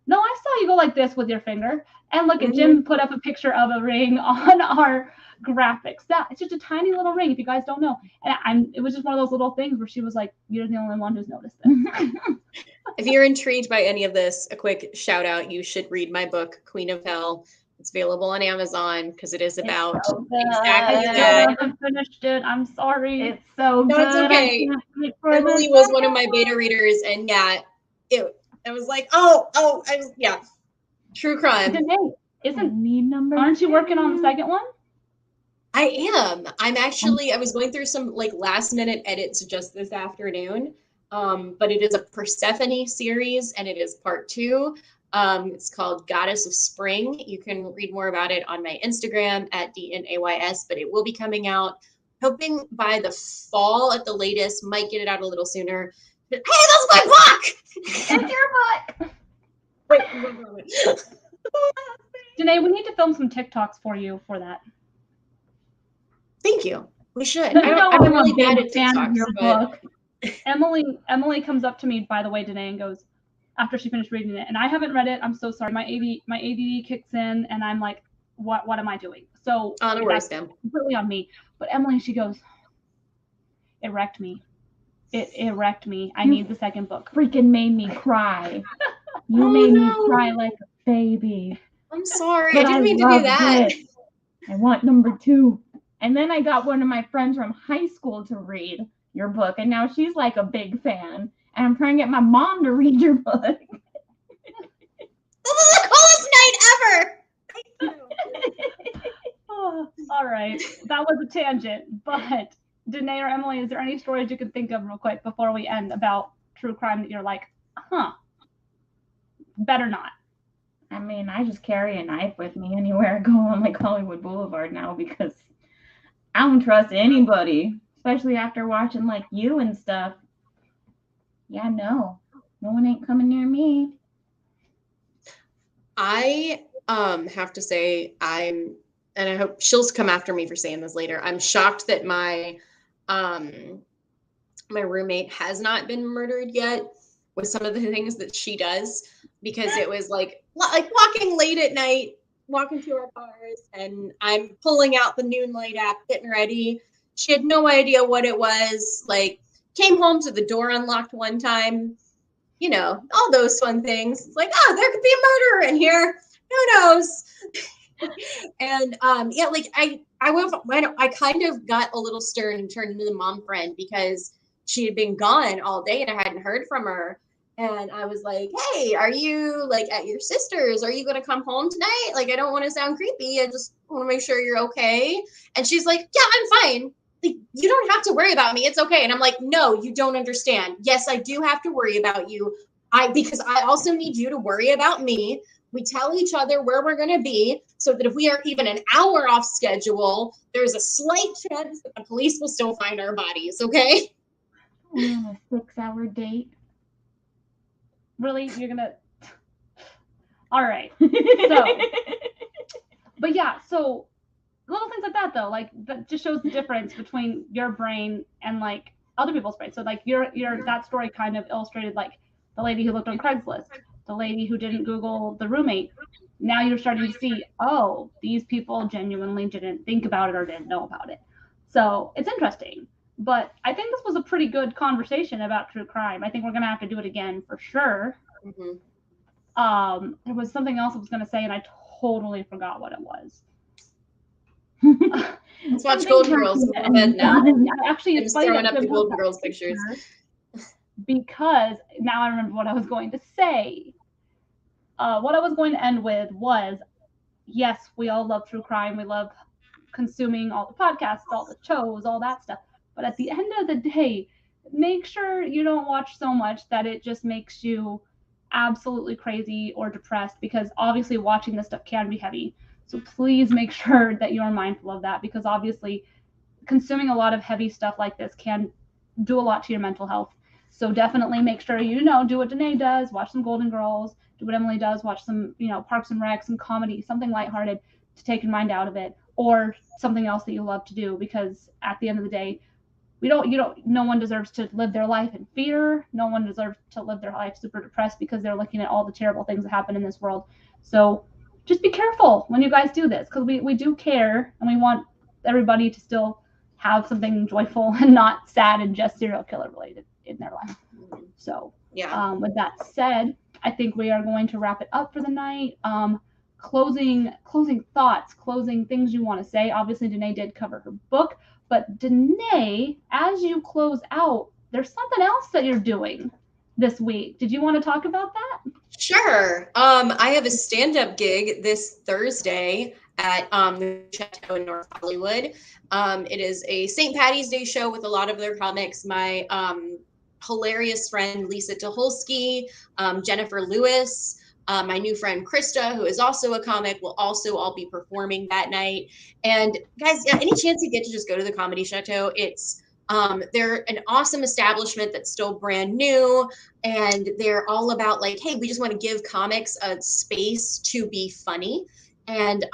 No, I saw you go like this with your finger. And look at Jim put up a picture of a ring on our graphics. It's just a tiny little ring, if you guys don't know. And it was just one of those little things where she was like, you're the only one who's noticed it. If you're intrigued by any of this, a quick shout out, you should read my book, Queen of Hell. It's available on Amazon because it is about exactly that. I haven't finished it. I'm sorry. It's so good. It's okay. Emily was one of my beta readers, and yeah, I was like, true crime. Danae, aren't you working on the second one? I am. I was going through some like last minute edits just this afternoon. But it is a Persephone series, and it is part 2. It's called Goddess of Spring. You can read more about it on my Instagram at DNAYS, but it will be coming out, hoping by the fall at the latest. Might get it out a little sooner. But, hey, that's my book! It's your book! Wait. Danae, we need to film some TikToks for you for that. Thank you. We should. I'm really bad at TikToks, but... Emily comes up to me, by the way, Danae, and goes, after she finished reading it, and I haven't read it. I'm so sorry. My ADD kicks in, and I'm like, what am I doing? So that's completely on me. But Emily, she goes, it wrecked me. It wrecked me. I need the second book. Freaking made me cry. You made me cry like a baby. I'm sorry. But I didn't mean to do that. I want number 2. And then I got one of my friends from high school to read your book, and now she's like a big fan. And I'm trying to get my mom to read your book. This is the coolest night ever. Oh, all right. That was a tangent, but Danae or Emily, is there any stories you can think of real quick before we end about true crime that you're like, better not? I mean, I just carry a knife with me anywhere I go on like Hollywood Boulevard now because I don't trust anybody, especially after watching like you and stuff. Yeah, no one ain't coming near me. I have to say and I hope she'll come after me for saying this later. I'm shocked that my my roommate has not been murdered yet with some of the things that she does, because it was like walking late at night, walking to our cars, and I'm pulling out the Noonlight app, getting ready. She had no idea what it was. Like, came home to the door unlocked one time. You know, all those fun things. It's like, oh, there could be a murderer in here. Who knows? And yeah, like I kind of got a little stern and turned into the mom friend because she had been gone all day and I hadn't heard from her. And I was like, hey, are you like at your sister's? Are you going to come home tonight? Like, I don't want to sound creepy. I just want to make sure you're okay. And she's like, yeah, I'm fine. Like, you don't have to worry about me. It's okay. And I'm like, no, you don't understand. Yes, I do have to worry about you. Because I also need you to worry about me. We tell each other where we're going to be so that if we are even an hour off schedule, there's a slight chance that the police will still find our bodies. Okay. We're on a 6-hour date. Really? You're going to. All right. So, but yeah, so little things like that though, like that just shows the difference between your brain and like other people's brains. So like your that story kind of illustrated like the lady who looked on Craigslist, the lady who didn't Google the roommate. Now you're starting to see, oh, these people genuinely didn't think about it or didn't know about it. So it's interesting. But I think this was a pretty good conversation about true crime. I think we're gonna have to do it again for sure. Mm-hmm. There was something else I was gonna say and I totally forgot what it was. Let's watch Golden Girls. Go ahead now. Actually, it's throwing up the Golden Girls pictures. Because now I remember what I was going to say. What I was going to end with was, yes, we all love true crime. We love consuming all the podcasts, all the shows, all that stuff. But at the end of the day, make sure you don't watch so much that it just makes you absolutely crazy or depressed, because obviously watching this stuff can be heavy. So please make sure that you're mindful of that, because obviously consuming a lot of heavy stuff like this can do a lot to your mental health. So definitely make sure do what Danae does, watch some Golden Girls, do what Emily does, watch some, Parks and Rec, some comedy, something lighthearted to take your mind out of it, or something else that you love to do, because at the end of the day, no one deserves to live their life in fear. No one deserves to live their life super depressed because they're looking at all the terrible things that happen in this world. So just be careful when you guys do this, because we do care and we want everybody to still have something joyful and not sad and just serial killer related in their life. So yeah. With that said, I think we are going to wrap it up for the night. Closing thoughts, closing things you want to say. Obviously, Danae did cover her book, but Danae, as you close out, there's something else that you're doing this week. Did you want to talk about that? Sure. I have a stand-up gig this Thursday at the Chateau in North Hollywood. It is a St. Patty's Day show with a lot of other comics. My hilarious friend Lisa Tucholsky, Jennifer Lewis, my new friend Krista, who is also a comic, will also all be performing that night. And guys, yeah, any chance you get to just go to the Comedy Chateau, it's they're an awesome establishment that's still brand new, and they're all about like, hey, we just want to give comics a space to be funny. And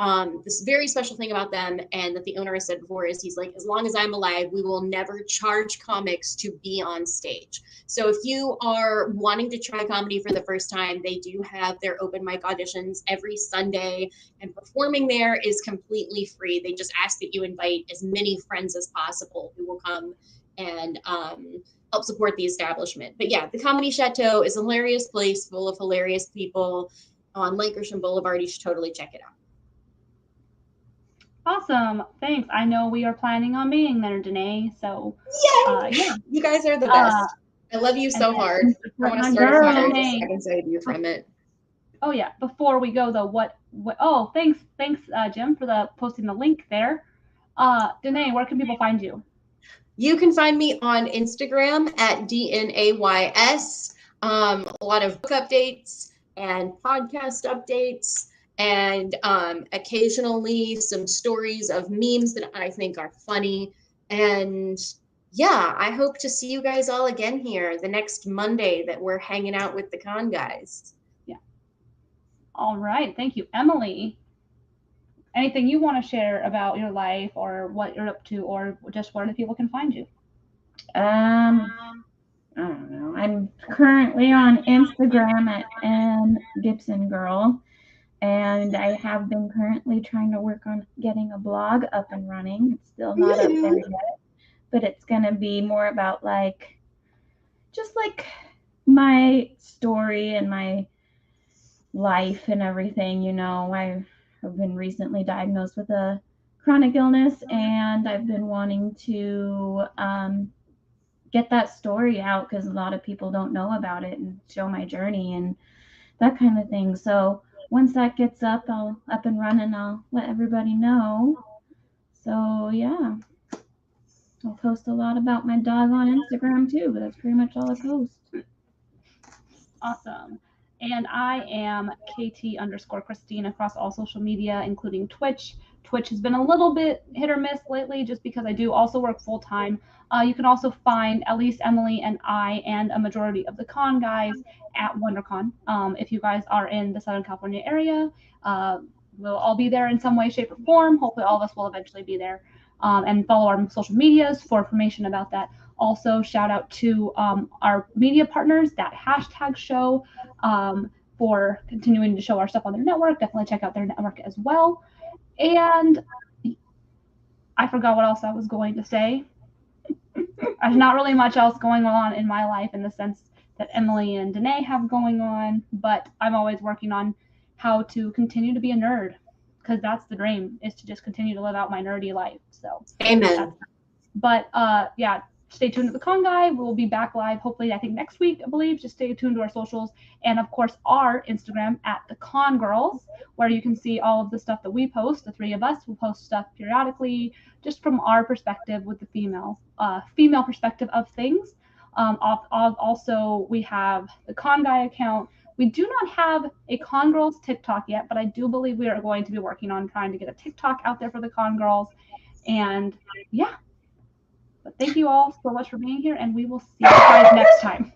this very special thing about them, and that the owner has said before, is he's like, as long as I'm alive, we will never charge comics to be on stage. So if you are wanting to try comedy for the first time, they do have their open mic auditions every Sunday, and performing there is completely free. They just ask that you invite as many friends as possible who will come and help support the establishment. But yeah, the Comedy Chateau is a hilarious place full of hilarious people on Lake Grisham Boulevard. You should totally check it out. Awesome. Thanks. I know we are planning on being there, Danae. So, yeah. You guys are the best. I love you so hard. I want to start a fire just so I can save you from it. Oh yeah. Before we go though, what? Oh, thanks, Jim, for the posting the link there. Danae, where can people find you? You can find me on Instagram at DNAYS. A lot of book updates and podcast updates, and occasionally some stories of memes that I think are funny. And yeah, I hope to see you guys all again here the next Monday that we're hanging out with the con guys. Yeah. All right. Thank you, Emily. Anything you want to share about your life or what you're up to, or just where the people can find you? I don't know. I'm currently on Instagram at @gibsongirl, and I have been currently trying to work on getting a blog up and running. It's still not up there yet, but it's going to be more about just my story and my life and everything. You know, I've been recently diagnosed with a chronic illness, and I've been wanting to get that story out because a lot of people don't know about it, and show my journey and that kind of thing. So once that gets up and running, I'll let everybody know. So yeah, I'll post a lot about my dog on Instagram too, but that's pretty much all I post. Awesome. And I am KT_Christine across all social media, including Twitch. Twitch has been a little bit hit or miss lately just because I do also work full time. You can also find at least Emily and I and a majority of the con guys at WonderCon. If you guys are in the Southern California area, we'll all be there in some way, shape, or form. Hopefully all of us will eventually be there. And follow our social medias for information about that. Also, shout out to our media partners, that hashtag show, for continuing to show our stuff on their network. Definitely check out their network as well. And I forgot what else I was going to say. There's not really much else going on in my life in the sense that Emily and Danae have going on, but I'm always working on how to continue to be a nerd, because that's the dream, is to just continue to live out my nerdy life. So amen. But yeah, stay tuned to the Con Guy. We'll be back live hopefully, I think next week, I believe. Just stay tuned to our socials, and of course our Instagram at the Con Girls, where you can see all of the stuff that we post. The three of us will post stuff periodically, just from our perspective with the female perspective of things. Also, we have the Con Guy account. We do not have a Con Girls TikTok yet, but I do believe we are going to be working on trying to get a TikTok out there for the Con Girls. And yeah, but thank you all so much for being here, and we will see you guys next time.